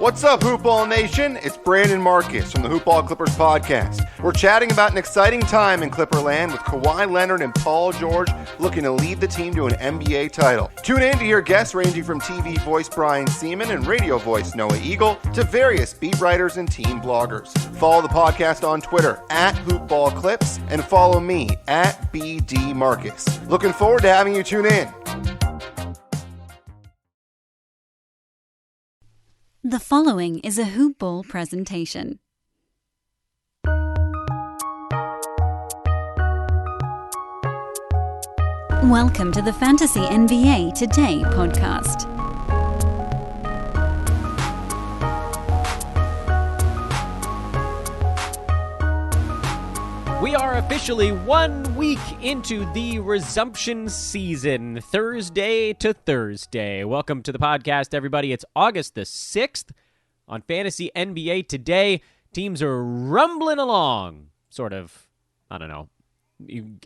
What's up, Hoopball Nation? It's Brandon Marcus from the Hoopball Clippers podcast. We're chatting about an exciting time in Clipperland with Kawhi Leonard and Paul George looking to lead the team to an NBA title. Tune in to hear guests ranging from TV voice Brian Seaman and radio voice Noah Eagle to various beat writers and team bloggers. Follow the podcast on Twitter at HoopballClips and follow me at BD Marcus. Looking forward to having you tune in. The following is a Hoopball presentation. Welcome to the Fantasy NBA Today podcast. We are officially 1 week into the resumption season, Thursday to Thursday. Welcome to the podcast, everybody. It's August the 6th on Fantasy NBA Today. Teams are rumbling along, sort of. I don't know.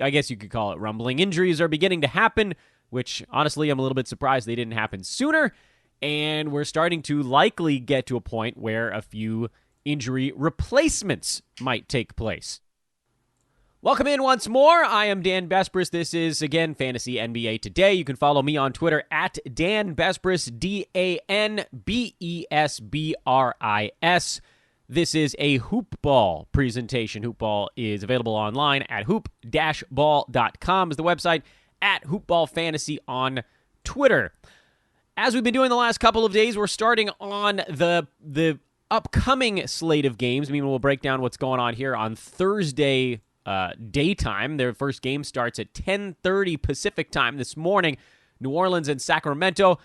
I guess you could call it rumbling. Injuries are beginning to happen, which, honestly, I'm a little bit surprised they didn't happen sooner. And we're starting to likely get to a point where a few injury replacements might take place. Welcome in once more. I am Dan Besbris. This is, again, Fantasy NBA Today. You can follow me on Twitter at Dan Besbris, DANBESBRIS. This is a Hoopball presentation. Hoopball is available online at hoop-ball.com is the website, at Hoopball Fantasy on Twitter. As we've been doing the last couple of days, we're starting on the upcoming slate of games. I mean, we'll break down what's going on here on Thursday daytime. Their first game starts at 10:30 Pacific time this morning, New Orleans and Sacramento.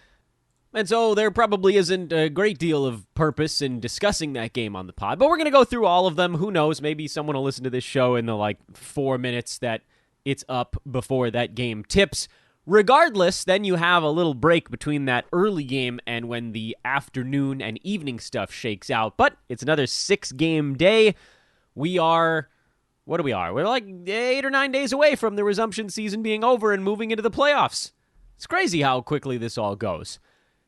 And so there probably isn't a great deal of purpose in discussing that game on the pod, but we're going to go through all of them. Who knows? Maybe someone will listen to this show in the 4 minutes that it's up before that game tips. Regardless, then you have a little break between that early game and when the afternoon and evening stuff shakes out. But it's another 6-game day. We're like 8 or 9 days away from the resumption season being over and moving into the playoffs. It's crazy how quickly this all goes.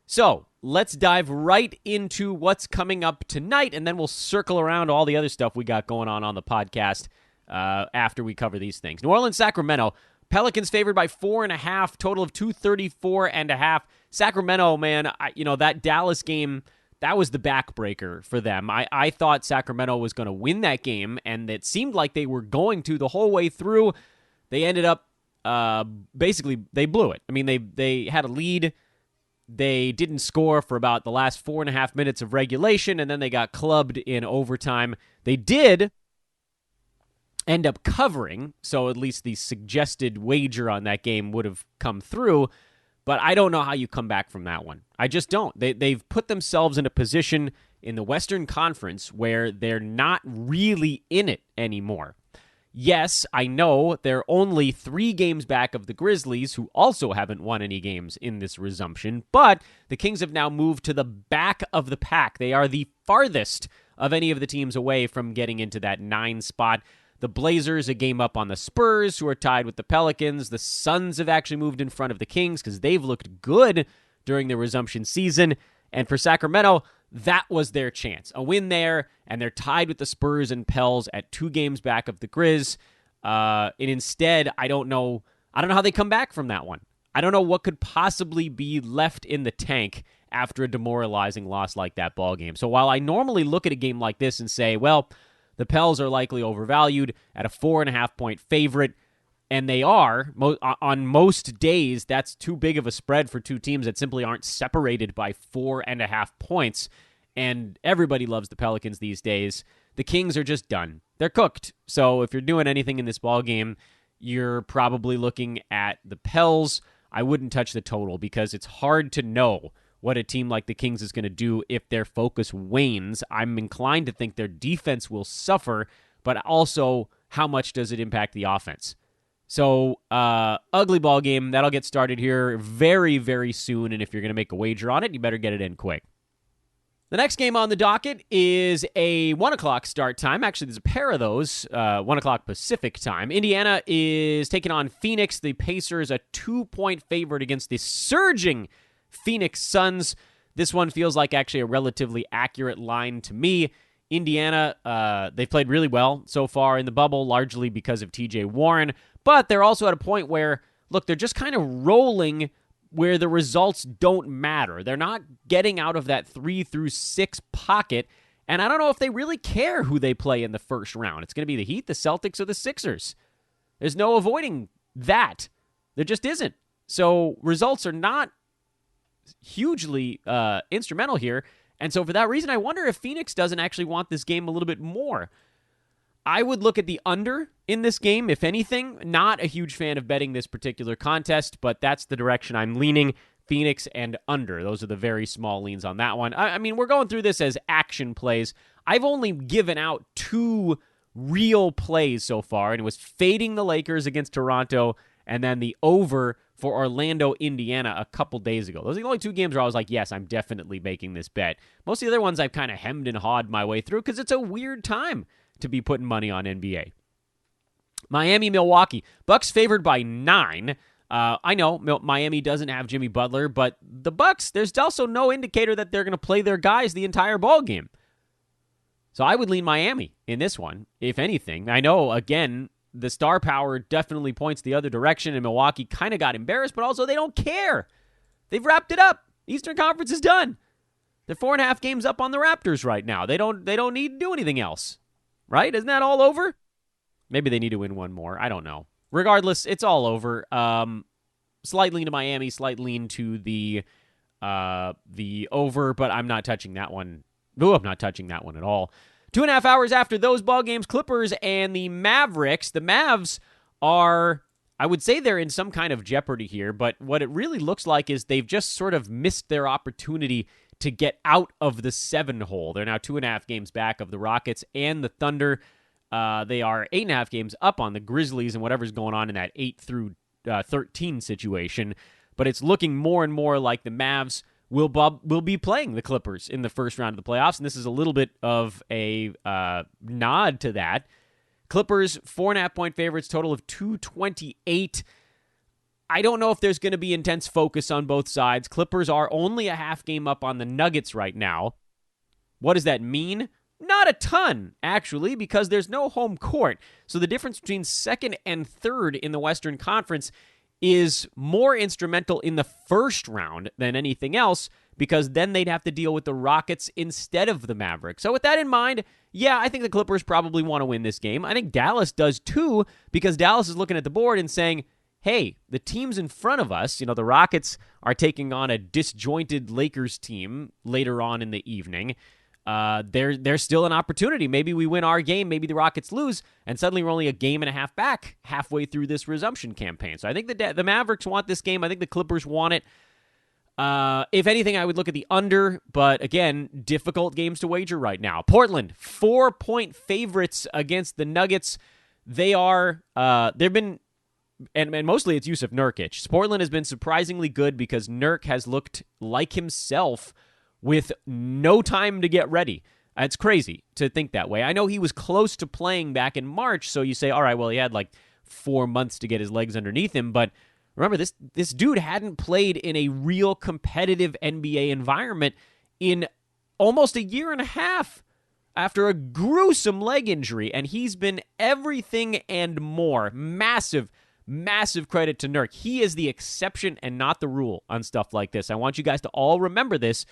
So let's dive right into what's coming up tonight, and then we'll circle around all the other stuff we got going on the podcast after we cover these things. New Orleans, Sacramento. Pelicans favored by 4.5, total of 234.5. Sacramento, man, that Dallas game, that was the backbreaker for them. I thought Sacramento was going to win that game, and it seemed like they were going to the whole way through. They ended up, basically, they blew it. I mean, they had a lead. They didn't score for about the last 4.5 minutes of regulation, and then they got clubbed in overtime. They did end up covering, so at least the suggested wager on that game would have come through. But I don't know how you come back from that one. I just don't. They've put themselves in a position in the Western Conference where they're not really in it anymore. Yes, I know they're only 3 games back of the Grizzlies, who also haven't won any games in this resumption, but the Kings have now moved to the back of the pack. They are the farthest of any of the teams away from getting into that 9 spot. The Blazers, a game up on the Spurs, who are tied with the Pelicans. The Suns have actually moved in front of the Kings because they've looked good during the resumption season. And for Sacramento, that was their chance. A win there, and they're tied with the Spurs and Pels at 2 games back of the Grizz. And instead, I don't know how they come back from that one. I don't know what could possibly be left in the tank after a demoralizing loss like that ball game. So while I normally look at a game like this and say, well, the Pels are likely overvalued at a 4.5-point favorite, and they are. On most days, that's too big of a spread for two teams that simply aren't separated by 4.5 points, and everybody loves the Pelicans these days. The Kings are just done. They're cooked. So if you're doing anything in this ballgame, you're probably looking at the Pels. I wouldn't touch the total because it's hard to know what a team like the Kings is going to do if their focus wanes. I'm inclined to think their defense will suffer, but also how much does it impact the offense? So, ugly ball game. That'll get started here very, very soon, and if you're going to make a wager on it, you better get it in quick. The next game on the docket is a 1 o'clock start time. Actually, there's a pair of those, 1 o'clock Pacific time. Indiana is taking on Phoenix. The Pacers, a 2-point favorite against the surging Phoenix Suns. This one feels like actually a relatively accurate line to me. Indiana, they've played really well so far in the bubble, largely because of TJ Warren, but they're also at a point where, look, they're just kind of rolling where the results don't matter. They're not getting out of that 3-6 pocket, and I don't know if they really care who they play in the first round. It's going to be the Heat, the Celtics, or the Sixers. There's no avoiding that. There just isn't. So results are not hugely instrumental here. And so for that reason, I wonder if Phoenix doesn't actually want this game a little bit more. I would look at the under in this game, if anything. Not a huge fan of betting this particular contest, but that's the direction I'm leaning. Phoenix and under. Those are the very small leans on that one. I mean, we're going through this as action plays. I've only given out 2 real plays so far, and it was fading the Lakers against Toronto and then the over for Orlando, Indiana a couple days ago. Those are the only 2 games where I was like, yes, I'm definitely making this bet. Most of the other ones I've kind of hemmed and hawed my way through because it's a weird time to be putting money on NBA. Miami, Milwaukee. Bucks favored by 9. I know Miami doesn't have Jimmy Butler, but the Bucks, there's also no indicator that they're going to play their guys the entire ball game. So I would lean Miami in this one, if anything. I know, again, the star power definitely points the other direction, and Milwaukee kind of got embarrassed, but also they don't care. They've wrapped it up. Eastern Conference is done. They're 4.5 games up on the Raptors right now. They don't need to do anything else, right? Isn't that all over? Maybe they need to win one more. I don't know. Regardless, it's all over. Slight lean to Miami, slight lean to the over, but I'm not touching that one. Ooh, I'm not touching that one at all. 2.5 hours after those ball games, Clippers and the Mavericks. The Mavs are, I would say they're in some kind of jeopardy here, but what it really looks like is they've just sort of missed their opportunity to get out of the 7 hole. They're now 2.5 games back of the Rockets and the Thunder. They are 8.5 games up on the Grizzlies and whatever's going on in that 8 through 13 situation. But it's looking more and more like the Mavs will be playing the Clippers in the first round of the playoffs, and this is a little bit of a nod to that. Clippers, 4.5-point favorites, total of 228. I don't know if there's going to be intense focus on both sides. Clippers are only a half game up on the Nuggets right now. What does that mean? Not a ton, actually, because there's no home court. So the difference between second and third in the Western Conference is more instrumental in the first round than anything else, because then they'd have to deal with the Rockets instead of the Mavericks. So with that in mind, yeah, I think the Clippers probably want to win this game. I think Dallas does too, because Dallas is looking at the board and saying, hey, the teams in front of us, the Rockets are taking on a disjointed Lakers team later on in the evening. There's still an opportunity. Maybe we win our game, maybe the Rockets lose, and suddenly we're only a game and a half back halfway through this resumption campaign. So I think the Mavericks want this game. I think the Clippers want it. If anything, I would look at the under, but again, difficult games to wager right now. Portland, 4-point favorites against the Nuggets. They've been, and mostly it's Yusuf Nurkic. Portland has been surprisingly good because Nurk has looked like himself with no time to get ready. It's crazy to think that way. I know he was close to playing back in March, so you say, all right, well, he had like 4 months to get his legs underneath him, but remember, this dude hadn't played in a real competitive NBA environment in almost a year and a half after a gruesome leg injury, and he's been everything and more. Massive credit to Nurk. He is the exception and not the rule on stuff like this. I want you guys to all remember this,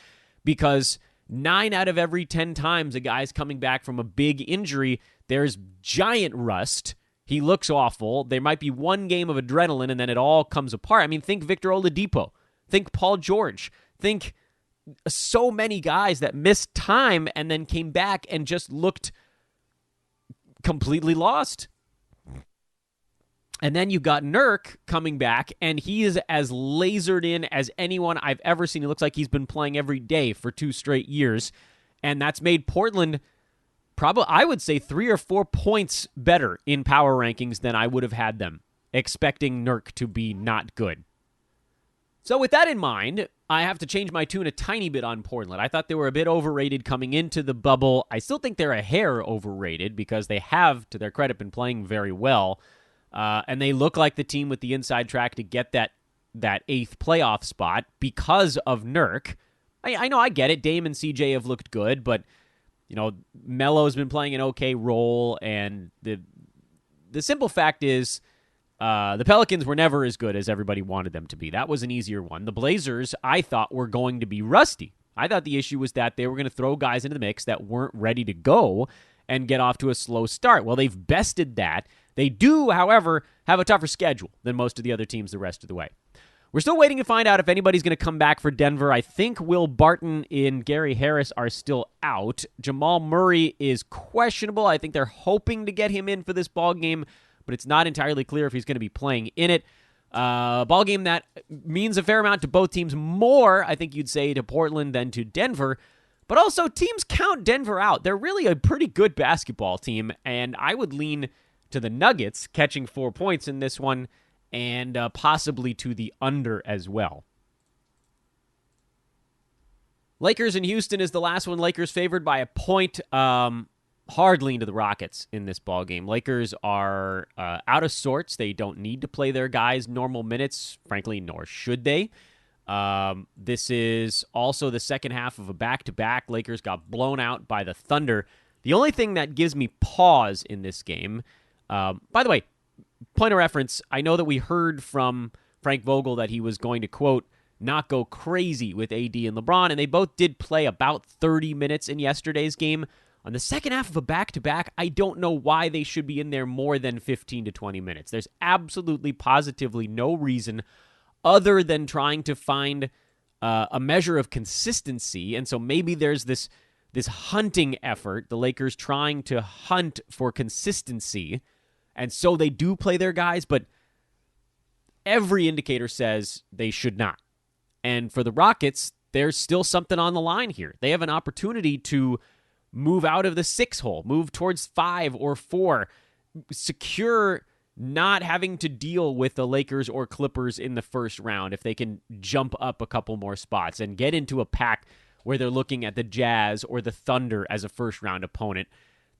because 9 out of every 10 times a guy's coming back from a big injury, there's giant rust. He looks awful. There might be one game of adrenaline, and then it all comes apart. I mean, think Victor Oladipo. Think Paul George. Think so many guys that missed time and then came back and just looked completely lost. And then you've got Nurk coming back, and he is as lasered in as anyone I've ever seen. He looks like he's been playing every day for 2 straight years, and that's made Portland probably, I would say, 3 or 4 points better in power rankings than I would have had them, expecting Nurk to be not good. So with that in mind, I have to change my tune a tiny bit on Portland. I thought they were a bit overrated coming into the bubble. I still think they're a hair overrated because they have, to their credit, been playing very well. And they look like the team with the inside track to get that 8th playoff spot because of Nurk. I know, I get it. Dame and CJ have looked good, but, Melo's been playing an okay role, and the simple fact is the Pelicans were never as good as everybody wanted them to be. That was an easier one. The Blazers, I thought, were going to be rusty. I thought the issue was that they were going to throw guys into the mix that weren't ready to go and get off to a slow start. Well, they've bested that. They do, however, have a tougher schedule than most of the other teams the rest of the way. We're still waiting to find out if anybody's going to come back for Denver. I think Will Barton and Gary Harris are still out. Jamal Murray is questionable. I think they're hoping to get him in for this ball game, but it's not entirely clear if he's going to be playing in it. Ball game that means a fair amount to both teams. More, I think you'd say, to Portland than to Denver. But also, teams count Denver out. They're really a pretty good basketball team, and I would lean to the Nuggets catching 4 points in this one, and possibly to the under as well. Lakers in Houston is the last one. Lakers favored by a point. Hard lean to the Rockets in this ballgame. Lakers are out of sorts. They don't need to play their guys normal minutes, frankly, nor should they. This is also the second half of a back-to-back. Lakers got blown out by the Thunder. The only thing that gives me pause in this game, by the way, point of reference, I know that we heard from Frank Vogel that he was going to, quote, not go crazy with AD and LeBron, and they both did play about 30 minutes in yesterday's game. On the second half of a back-to-back, I don't know why they should be in there more than 15 to 20 minutes. There's absolutely, positively no reason other than trying to find a measure of consistency, and so maybe there's this hunting effort, the Lakers trying to hunt for consistency, and so they do play their guys, but every indicator says they should not. And for the Rockets, there's still something on the line here. They have an opportunity to move out of the 6 hole, move towards 5 or 4, secure not having to deal with the Lakers or Clippers in the first round if they can jump up a couple more spots and get into a pack where they're looking at the Jazz or the Thunder as a first-round opponent.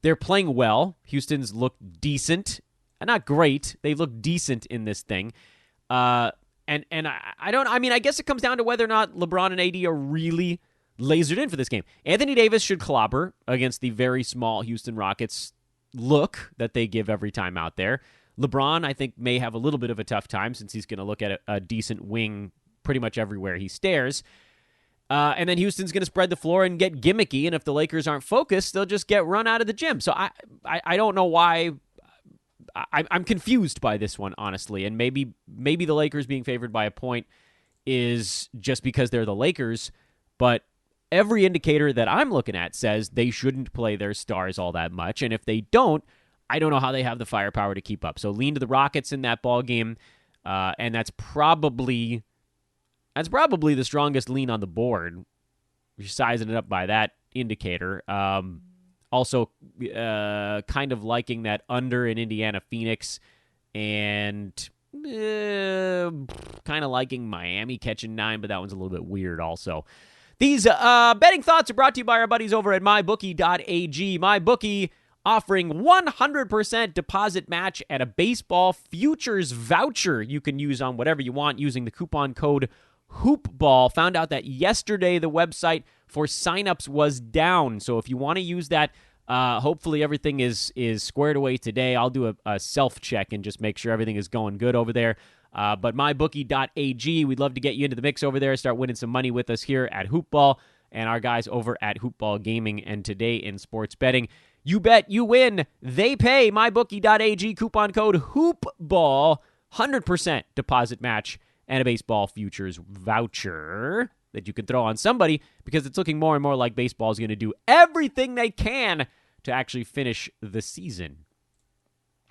They're playing well. Houston's looked decent. Not great. They've looked decent in this thing. I guess it comes down to whether or not LeBron and AD are really lasered in for this game. Anthony Davis should clobber against the very small Houston Rockets look that they give every time out there. LeBron, I think, may have a little bit of a tough time since he's going to look at a decent wing pretty much everywhere he stares. And then Houston's going to spread the floor and get gimmicky, and if the Lakers aren't focused, they'll just get run out of the gym. So I don't know why. I'm confused by this one, honestly, and maybe the Lakers being favored by a point is just because they're the Lakers, but every indicator that I'm looking at says they shouldn't play their stars all that much, and if they don't, I don't know how they have the firepower to keep up. So lean to the Rockets in that ball game, and that's probably the strongest lean on the board. You're sizing it up by that indicator. Also, kind of liking that under in Indiana Phoenix, and kind of liking Miami catching 9, but that one's a little bit weird also. These betting thoughts are brought to you by our buddies over at mybookie.ag. MyBookie offering 100% deposit match and a baseball futures voucher you can use on whatever you want using the coupon code HoopBall. Found out that yesterday the website for signups was down, so if you want to use that, hopefully everything is squared away today. I'll do a self-check and just make sure everything is going good over there. But mybookie.ag, we'd love to get you into the mix over there, start winning some money with us here at HoopBall and our guys over at HoopBall Gaming and Today in Sports Betting. You bet, you win, they pay. MyBookie.ag, coupon code HoopBall, 100% deposit match and a baseball futures voucher that you can throw on somebody because it's looking more and more like baseball is going to do everything they can to actually finish the season.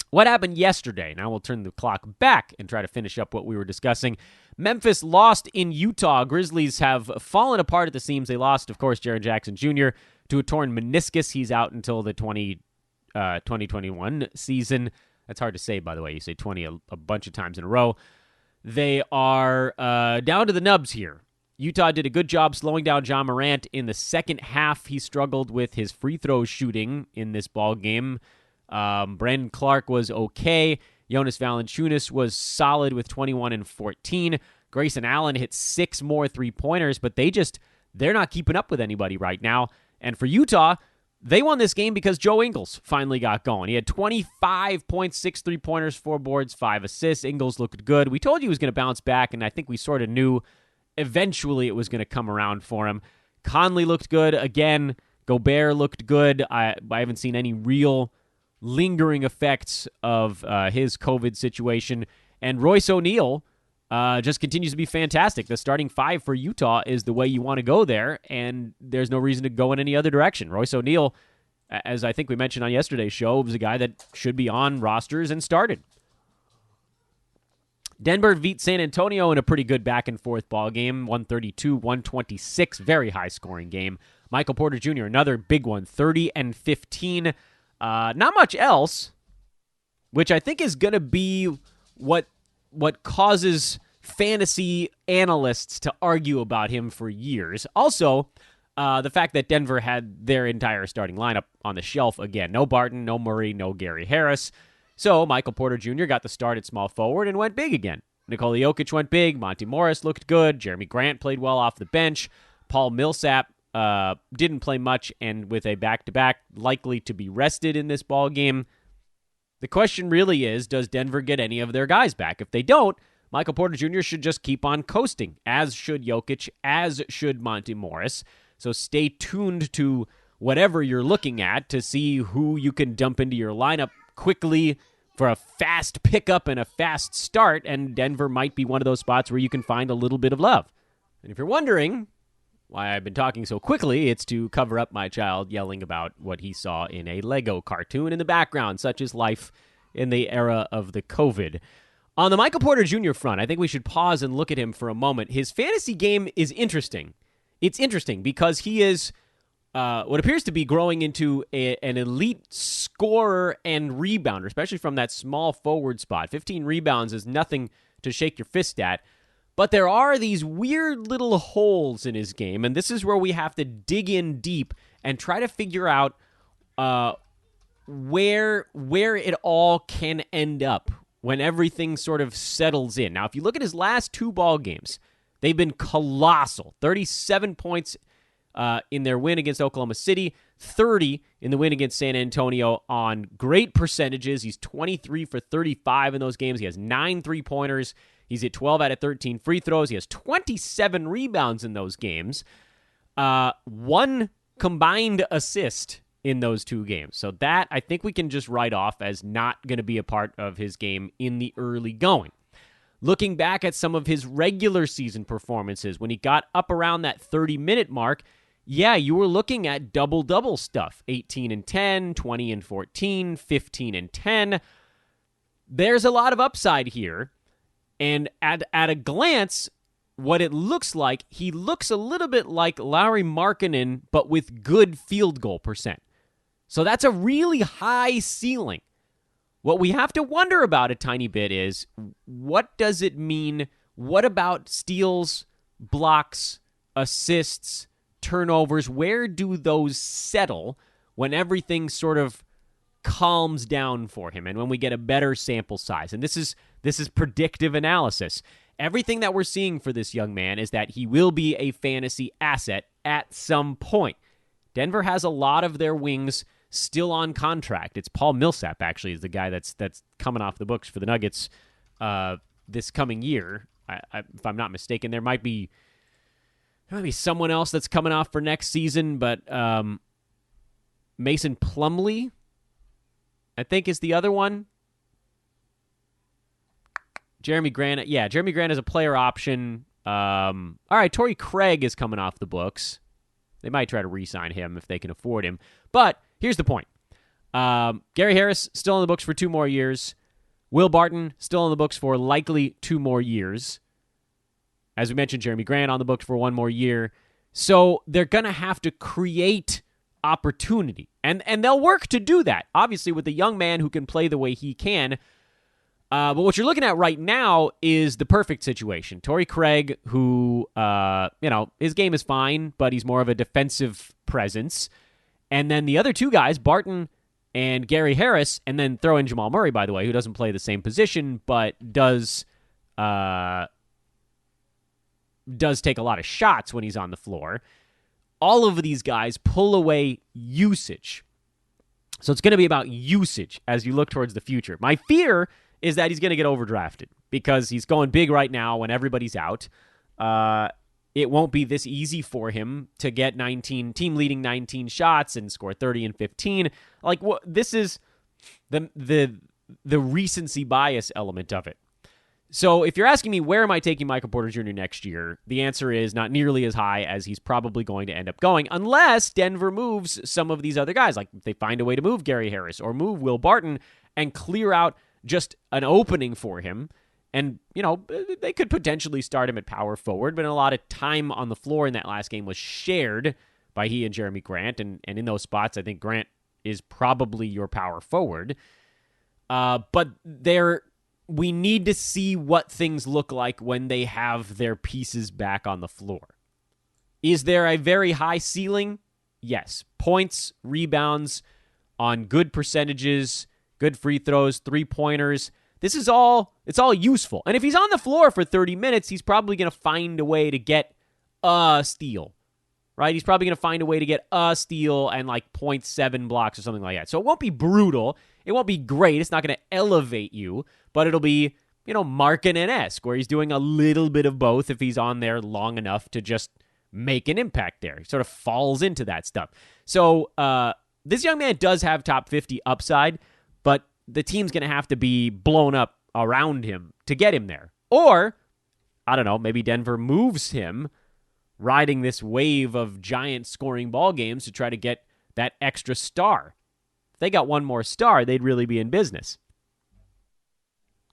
What happened yesterday? Now we'll turn the clock back and try to finish up what we were discussing. Memphis lost in Utah. Grizzlies have fallen apart at the seams. They lost, of course, Jaren Jackson Jr. to a torn meniscus. He's out until the 2021 season. That's hard to say, by the way. You say 20 a bunch of times in a row. They are down to the nubs here. Utah did a good job slowing down John Morant in the second half. He struggled with his free throw shooting in this ball game. Brandon Clark was okay. Jonas Valanciunas was solid with 21 and 14. Grayson Allen hit 6 more three-pointers, but they they're not keeping up with anybody right now. And for Utah, they won this game because Joe Ingles finally got going. He had 25 points, 6 3-pointers, 4 boards, 5 assists. Ingles looked good. We told you he was going to bounce back, and I think we sort of knew eventually it was going to come around for him. Conley looked good. Again, Gobert looked good. I haven't seen any real lingering effects of his COVID situation. And Royce O'Neal just continues to be fantastic. The starting 5 for Utah is the way you want to go there, and there's no reason to go in any other direction. Royce O'Neal, as I think we mentioned on yesterday's show, was a guy that should be on rosters and started. Denver beat San Antonio in a pretty good back-and-forth ball game, 132-126, very high-scoring game. Michael Porter Jr., another big one, 30 and 15. Not much else, which I think is going to be what causes fantasy analysts to argue about him for years. Also, the fact that Denver had their entire starting lineup on the shelf again. No Barton, no Murray, no Gary Harris. So Michael Porter Jr. got the start at small forward and went big again. Nikola Jokic went big. Monty Morris looked good. Jeremy Grant played well off the bench. Paul Millsap didn't play much, and with a back-to-back likely to be rested in this ball game. The question really is, does Denver get any of their guys back? If they don't, Michael Porter Jr. should just keep on coasting, as should Jokic, as should Monty Morris. So stay tuned to whatever you're looking at to see who you can dump into your lineup quickly for a fast pickup and a fast start, and Denver might be one of those spots where you can find a little bit of love. And if you're wondering why I've been talking so quickly, it's to cover up my child yelling about what he saw in a Lego cartoon in the background, such as life in the era of the COVID. On the Michael Porter Jr. front, I think we should pause and look at him for a moment. His fantasy game is interesting. It's interesting because he is what appears to be growing into an elite scorer and rebounder, especially from that small forward spot. 15 rebounds is nothing to shake your fist at. But there are these weird little holes in his game, and this is where we have to dig in deep and try to figure out where it all can end up when everything sort of settles in. Now, if you look at his last 2 ball games, they've been colossal. 37 points in their win against Oklahoma City, 30 in the win against San Antonio on great percentages. He's 23 for 35 in those games. He has 9 3-pointers. He's at 12 out of 13 free throws. He has 27 rebounds in those games. 1 combined assist in those 2 games. So that, I think we can just write off as not going to be a part of his game in the early going. Looking back at some of his regular season performances, when he got up around that 30-minute mark, yeah, you were looking at double-double stuff. 18 and 10, 20 and 14, 15 and 10. There's a lot of upside here. And at a glance, what it looks like, he looks a little bit like Lauri Markkanen, but with good field goal percent. So that's a really high ceiling. What we have to wonder about a tiny bit is, what does it mean? What about steals, blocks, assists, turnovers? Where do those settle when everything sort of calms down for him and when we get a better sample size? And this is predictive analysis. Everything that we're seeing for this young man is that he will be a fantasy asset at some point. Denver has a lot of their wings still on contract. It's Paul Millsap, actually, is the guy that's coming off the books for the Nuggets this coming year. If I'm not mistaken, there might be someone else that's coming off for next season, but Mason Plumlee, I think, is the other one. Jeremy Grant is a player option. All right, Torrey Craig is coming off the books. They might try to re-sign him if they can afford him. But here's the point. Gary Harris still on the books for 2 more years. Will Barton still on the books for likely 2 more years. As we mentioned, Jeremy Grant on the books for 1 more year. So they're going to have to create opportunity. And they'll work to do that, obviously, with a young man who can play the way he can. But what you're looking at right now is the perfect situation. Torrey Craig, who, his game is fine, but he's more of a defensive presence. And then the other 2 guys, Barton and Gary Harris, and then throw in Jamal Murray, by the way, who doesn't play the same position, but does take a lot of shots when he's on the floor. all of these guys pull away usage. So it's going to be about usage as you look towards the future. My fear is that he's going to get overdrafted because he's going big right now when everybody's out. It won't be this easy for him to get team-leading 19 shots and score 30 and 15. Like, this is the recency bias element of it. So if you're asking me where am I taking Michael Porter Jr. next year, the answer is not nearly as high as he's probably going to end up going, unless Denver moves some of these other guys. Like if they find a way to move Gary Harris or move Will Barton and clear out just an opening for him. And, they could potentially start him at power forward, but a lot of time on the floor in that last game was shared by he and Jeremy Grant. And in those spots, I think Grant is probably your power forward. But we need to see what things look like when they have their pieces back on the floor. Is there a very high ceiling? Yes. Points, rebounds on good percentages, good free throws, three-pointers. It's all useful. And if he's on the floor for 30 minutes, he's probably going to find a way to get a steal, right? He's probably going to find a way to get a steal and like 0.7 blocks or something like that. So it won't be brutal. It won't be great. It's not going to elevate you, but it'll be, Markkanen-esque, where he's doing a little bit of both if he's on there long enough to just make an impact there. He sort of falls into that stuff. So this young man does have top 50 upside, but the team's going to have to be blown up around him to get him there. Or, I don't know, maybe Denver moves him, riding this wave of giant scoring ball games to try to get that extra star. If they got one more star, they'd really be in business.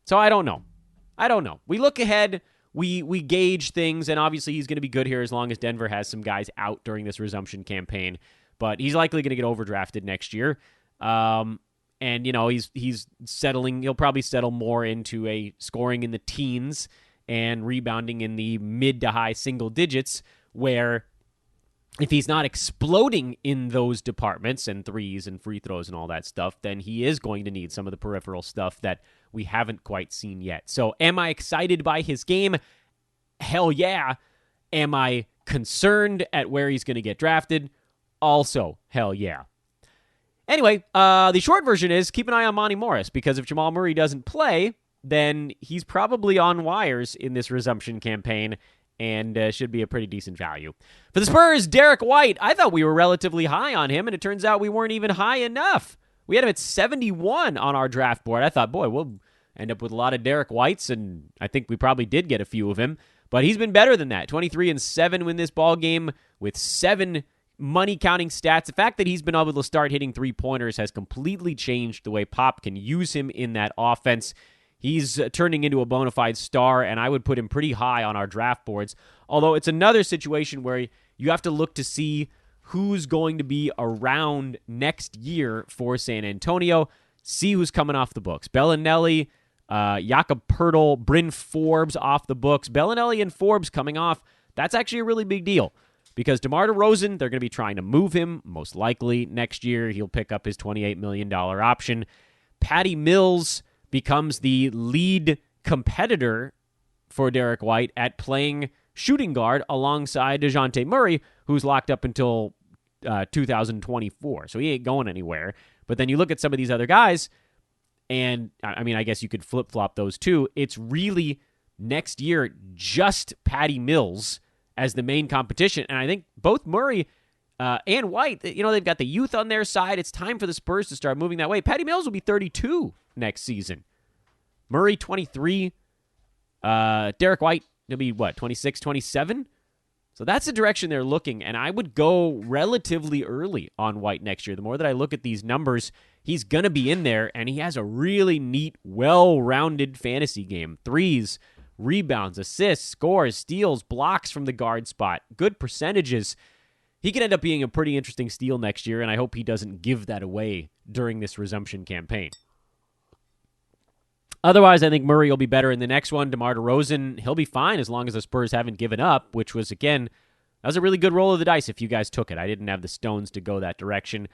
So I don't know. We look ahead, we gauge things, and obviously he's going to be good here as long as Denver has some guys out during this resumption campaign. But he's likely going to get overdrafted next year. And, he's settling. He'll probably settle more into a scoring in the teens and rebounding in the mid to high single digits, where if he's not exploding in those departments and threes and free throws and all that stuff, then he is going to need some of the peripheral stuff that we haven't quite seen yet. So am I excited by his game? Hell yeah. Am I concerned at where he's going to get drafted? Also, hell yeah. Anyway, the short version is keep an eye on Monty Morris, because if Jamal Murray doesn't play, then he's probably on wires in this resumption campaign and should be a pretty decent value. For the Spurs, Derrick White, I thought we were relatively high on him, and it turns out we weren't even high enough. We had him at 71 on our draft board. I thought, boy, we'll end up with a lot of Derrick Whites, and I think we probably did get a few of him. But he's been better than that. 23-7 in this ball game with 7 money-counting stats. The fact that he's been able to start hitting three-pointers has completely changed the way Pop can use him in that offense. He's turning into a bona fide star, and I would put him pretty high on our draft boards. Although it's another situation where you have to look to see who's going to be around next year for San Antonio. See who's coming off the books. Bellinelli, Jakob Poeltl, Bryn Forbes off the books. Bellinelli and Forbes coming off, that's actually a really big deal. Because DeMar DeRozan, they're going to be trying to move him. Most likely next year, he'll pick up his $28 million option. Patty Mills becomes the lead competitor for Derrick White at playing shooting guard alongside DeJounte Murray, who's locked up until 2024. So he ain't going anywhere. But then you look at some of these other guys, and I guess you could flip-flop those two. It's really next year just Patty Mills as the main competition. And I think both Murray and White, they've got the youth on their side. It's time for the Spurs to start moving that way. Patty Mills will be 32 next season. Murray, 23. Derrick White, he'll be, 26, 27? So that's the direction they're looking, and I would go relatively early on White next year. The more that I look at these numbers, he's going to be in there, and he has a really neat, well-rounded fantasy game. Threes, rebounds, assists, scores, steals, blocks from the guard spot, good percentages. He could end up being a pretty interesting steal next year, and I hope he doesn't give that away during this resumption campaign. Otherwise, I think Murray will be better in the next one. DeMar DeRozan, he'll be fine as long as the Spurs haven't given up, which was, again, that was a really good roll of the dice if you guys took it. I didn't have the stones to go that direction.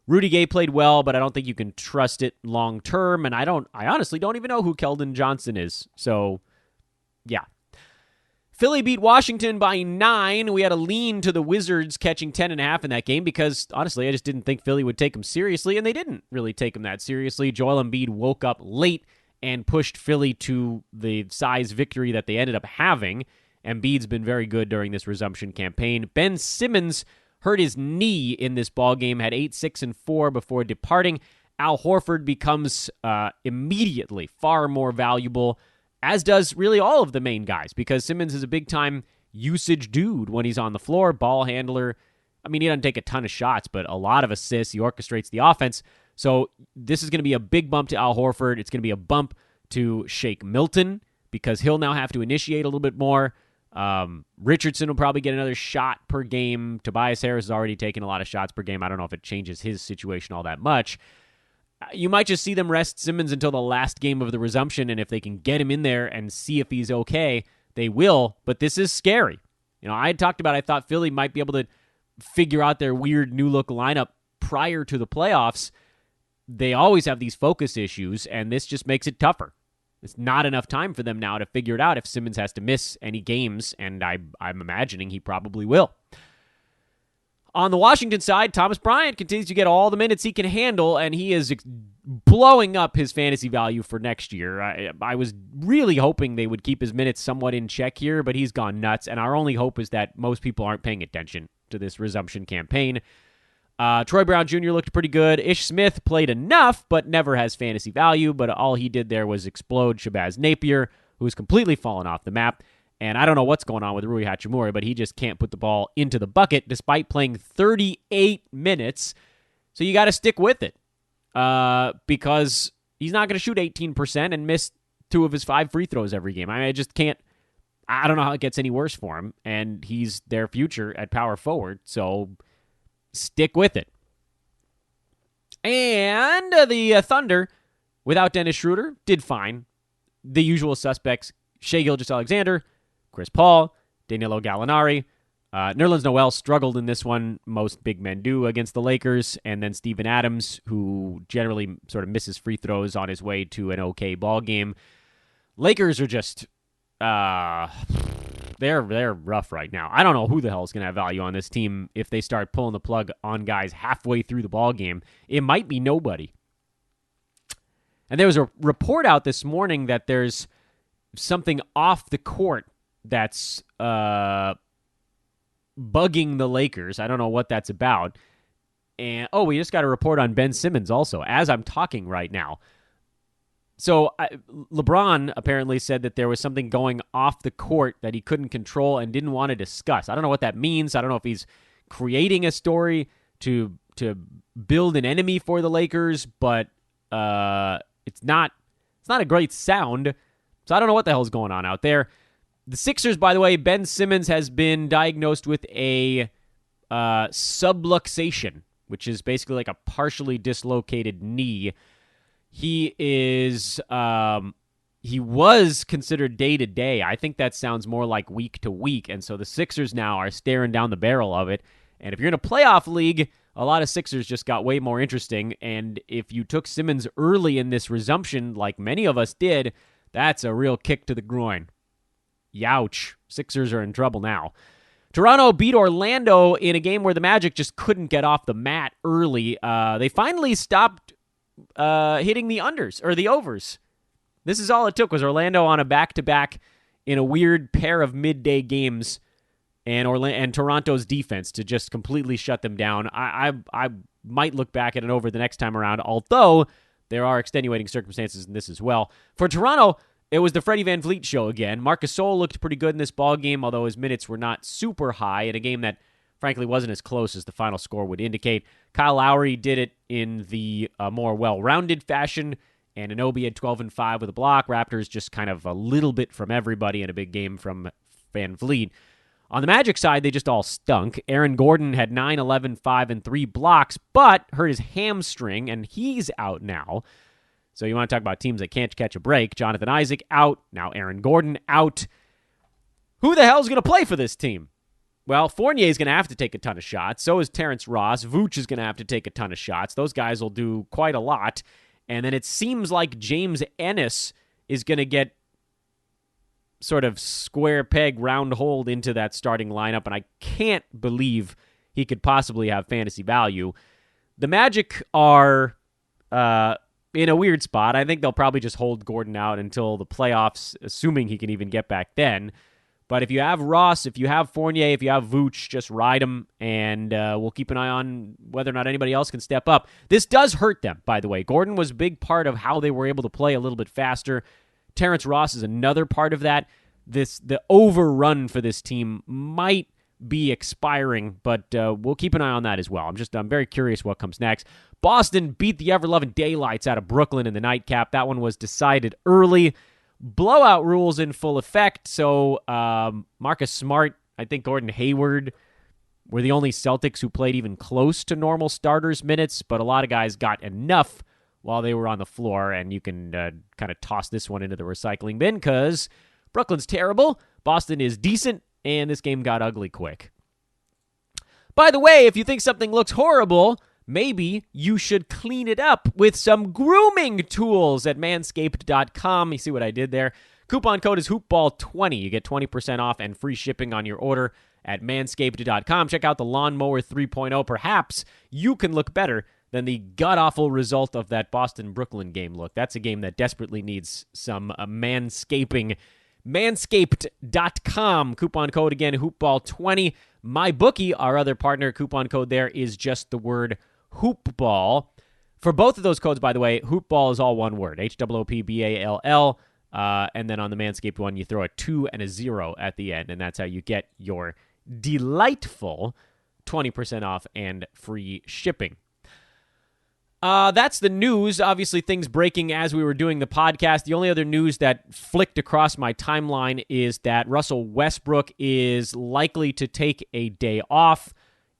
Rudy Gay played well, but I don't think you can trust it long term, and I honestly don't even know who Keldon Johnson is. So, yeah. Philly beat Washington by 9. We had a lean to the Wizards catching 10.5 in that game because, honestly, I just didn't think Philly would take them seriously, and they didn't really take them that seriously. Joel Embiid woke up late and pushed Philly to the size victory that they ended up having. Embiid's been very good during this resumption campaign. Ben Simmons hurt his knee in this ballgame, had 8, 6, and 4 before departing. Al Horford becomes immediately far more valuable, as does really all of the main guys, because Simmons is a big-time usage dude when he's on the floor, ball handler. I mean, he doesn't take a ton of shots, but a lot of assists. He orchestrates the offense. So this is going to be a big bump to Al Horford. It's going to be a bump to Shake Milton because he'll now have to initiate a little bit more. Richardson will probably get another shot per game. Tobias Harris has already taken a lot of shots per game. I don't know if it changes his situation all that much. You might just see them rest Simmons until the last game of the resumption, and if they can get him in there and see if he's okay, they will. But this is scary. I had talked about I thought Philly might be able to figure out their weird new look lineup prior to the playoffs. They always have these focus issues, and this just makes it tougher. It's not enough time for them now to figure it out if Simmons has to miss any games, and I'm imagining he probably will. On the Washington side, Thomas Bryant continues to get all the minutes he can handle, and he is blowing up his fantasy value for next year. I was really hoping they would keep his minutes somewhat in check here, but he's gone nuts, and our only hope is that most people aren't paying attention to this resumption campaign. Troy Brown Jr. looked pretty good. Ish Smith played enough, but never has fantasy value, but all he did there was explode Shabazz Napier, who's completely fallen off the map. And I don't know what's going on with Rui Hachimura, but he just can't put the ball into the bucket despite playing 38 minutes. So you got to stick with it because he's not going to shoot 18% and miss 2 of his 5 free throws every game. I just can't. I don't know how it gets any worse for him, and he's their future at power forward, so stick with it. And the Thunder, without Dennis Schroeder, did fine. The usual suspects, Shai Gilgeous-Alexander, Chris Paul, Danilo Gallinari. Nerlens Noel struggled in this one. Most big men do against the Lakers. And then Steven Adams, who generally sort of misses free throws on his way to an okay ball game. Lakers are just, they're rough right now. I don't know who the hell is going to have value on this team if they start pulling the plug on guys halfway through the ball game. It might be nobody. And there was a report out this morning that there's something off the court that's bugging the Lakers. I don't know what that's about. And we just got a report on Ben Simmons also, as I'm talking right now. So LeBron apparently said that there was something going off the court that he couldn't control and didn't want to discuss. I don't know what that means. I don't know if he's creating a story to build an enemy for the Lakers, but it's not a great sound. So I don't know what the hell's going on out there. The Sixers, by the way, Ben Simmons has been diagnosed with a subluxation, which is basically like a partially dislocated knee. He was considered day-to-day. I think that sounds more like week-to-week, and so the Sixers now are staring down the barrel of it. And if you're in a playoff league, a lot of Sixers just got way more interesting, and if you took Simmons early in this resumption, like many of us did, that's a real kick to the groin. Youch. Sixers are in trouble now. Toronto beat Orlando in a game where the Magic just couldn't get off the mat early. They finally stopped hitting the unders, or the overs. This is all it took, was Orlando on a back-to-back in a weird pair of midday games, and Toronto's defense to just completely shut them down. I might look back at it over the next time around, although there are extenuating circumstances in this as well. For Toronto, it was the Freddie VanVleet show again. Marc Gasol looked pretty good in this ball game, although his minutes were not super high in a game that, frankly, wasn't as close as the final score would indicate. Kyle Lowry did it in the more well-rounded fashion, and Anunoby had 12 and 5 with a block. Raptors just kind of a little bit from everybody in a big game from VanVleet. On the Magic side, they just all stunk. Aaron Gordon had 9, 11, 5, and 3 blocks, but hurt his hamstring, and he's out now. So you want to talk about teams that can't catch a break. Jonathan Isaac out. Now Aaron Gordon out. Who the hell's going to play for this team? Well, Fournier's going to have to take a ton of shots. So is Terrence Ross. Vooch is going to have to take a ton of shots. Those guys will do quite a lot. And then it seems like James Ennis is going to get sort of square peg, round hole into that starting lineup, and I can't believe he could possibly have fantasy value. The Magic are in a weird spot. I think they'll probably just hold Gordon out until the playoffs, assuming he can even get back then. But if you have Ross, if you have Fournier, if you have Vooch, just ride them, and we'll keep an eye on whether or not anybody else can step up. This does hurt them, by the way. Gordon was a big part of how they were able to play a little bit faster. Terrence Ross is another part of that. The overrun for this team might be expiring, but we'll keep an eye on that as well. I'm very curious what comes next. Boston beat the ever-loving daylights out of Brooklyn in the nightcap. That one was decided early. Blowout rules in full effect, so Marcus Smart, I think Gordon Hayward were the only Celtics who played even close to normal starters minutes, but a lot of guys got enough while they were on the floor, and you can kind of toss this one into the recycling bin because Brooklyn's terrible, Boston is decent, and this game got ugly quick. By the way, if you think something looks horrible, maybe you should clean it up with some grooming tools at manscaped.com. You see what I did there? Coupon code is hoopball20. You get 20% off and free shipping on your order at manscaped.com. Check out the Lawnmower 3.0. Perhaps you can look better than the god-awful result of that Boston-Brooklyn game look. That's a game that desperately needs some manscaping. Manscaped.com. Coupon code again, hoopball20. MyBookie, our other partner, coupon code there is just the word hoopball. For both of those codes, by the way, hoopball is all one word, HOOPBALL. And then on the Manscaped one, you throw a 2 and a 0 at the end, and that's how you get your delightful 20% off and free shipping. That's the news. Obviously, things breaking as we were doing the podcast. The only other news that flicked across my timeline is that Russell Westbrook is likely to take a day off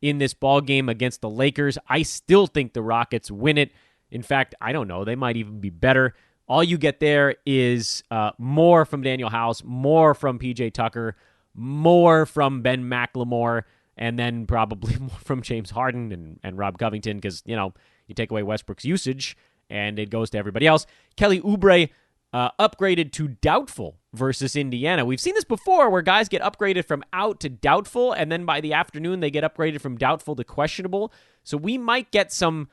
in this ball game against the Lakers. I still think the Rockets win it. In fact, I don't know. They might even be better. All you get there is more from Daniel House, more from PJ Tucker, more from Ben McLemore, and then probably more from James Harden and Rob Covington because, you take away Westbrook's usage and it goes to everybody else. Kelly Oubre upgraded to doubtful versus Indiana. We've seen this before where guys get upgraded from out to doubtful, and then by the afternoon they get upgraded from doubtful to questionable. So we might get some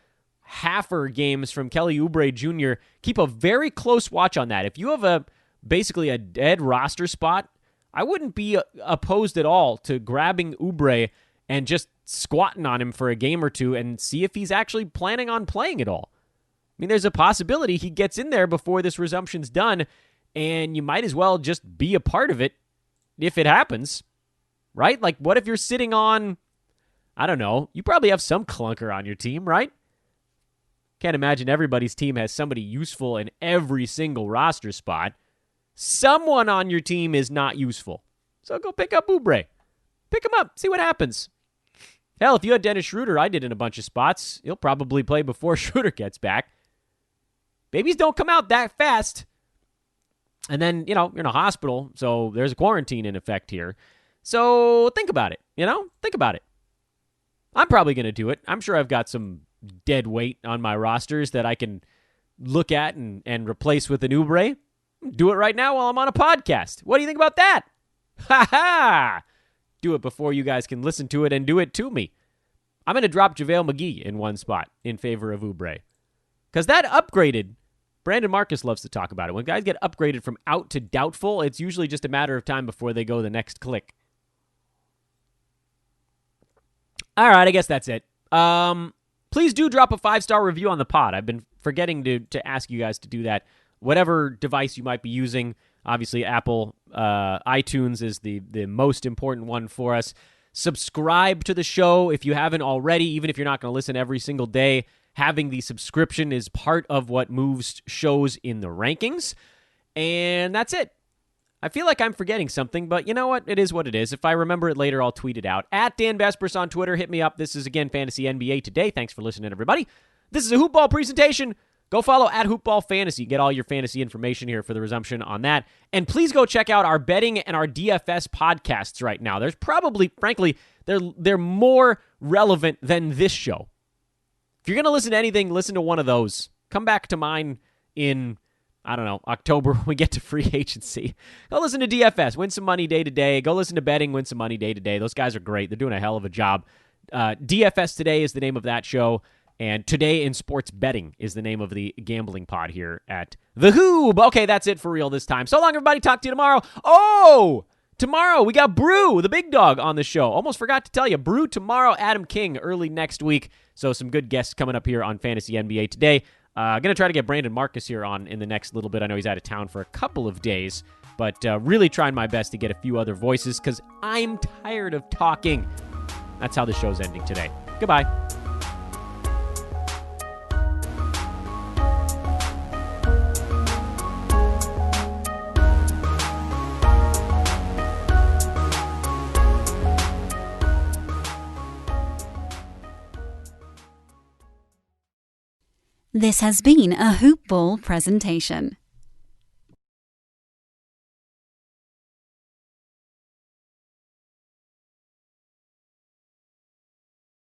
halfer games from Kelly Oubre Jr. Keep a very close watch on that. If you have basically a dead roster spot, I wouldn't be opposed at all to grabbing Oubre and just squatting on him for a game or two and see if he's actually planning on playing at all. I mean, there's a possibility he gets in there before this resumption's done, and you might as well just be a part of it if it happens, right? Like, what if you're sitting on, I don't know, you probably have some clunker on your team, right? Can't imagine everybody's team has somebody useful in every single roster spot. Someone on your team is not useful. So go pick up Oubre. Pick him up. See what happens. Hell, if you had Dennis Schroeder, I did in a bunch of spots. He'll probably play before Schroeder gets back. Babies don't come out that fast. And then, you're in a hospital, so there's a quarantine in effect here. So think about it, Think about it. I'm probably going to do it. I'm sure I've got some dead weight on my rosters that I can look at and replace with an Oubre. Do it right now while I'm on a podcast. What do you think about that? Ha ha! Do it before you guys can listen to it and do it to me. I'm going to drop JaVale McGee in one spot in favor of Oubre. Because that upgraded, Brandon Marcus loves to talk about it. When guys get upgraded from out to doubtful, it's usually just a matter of time before they go the next click. All right, I guess that's it. Please do drop a 5-star review on the pod. I've been forgetting to ask you guys to do that. Whatever device you might be using, obviously Apple, iTunes is the most important one for us. Subscribe to the show if you haven't already, even if you're not going to listen every single day. Having the subscription is part of what moves shows in the rankings. And that's it. I feel like I'm forgetting something, but you know what? It is what it is. If I remember it later, I'll tweet it out. At Dan Vespers on Twitter. Hit me up. This is, again, Fantasy NBA Today. Thanks for listening, everybody. This is a Hoopball presentation. Go follow at Hoopball Fantasy. Get all your fantasy information here for the resumption on that. And please go check out our betting and our DFS podcasts right now. There's probably, frankly, they're more relevant than this show. If you're going to listen to anything, listen to one of those. Come back to mine in, I don't know, October when we get to free agency. Go listen to DFS, win some money day to day. Go listen to betting, win some money day to day. Those guys are great. They're doing a hell of a job. DFS Today is the name of that show, and Today in Sports Betting is the name of the gambling pod here at The Hoob. Okay, that's it for real this time. So long, everybody. Talk to you tomorrow. Oh, tomorrow we got Brew, the big dog, on the show. Almost forgot to tell you. Brew tomorrow, Adam King early next week. So some good guests coming up here on Fantasy NBA Today. Going to try to get Brandon Marcus here on in the next little bit. I know he's out of town for a couple of days, but really trying my best to get a few other voices because I'm tired of talking. That's how the show's ending today. Goodbye. This has been a Hoop Ball presentation.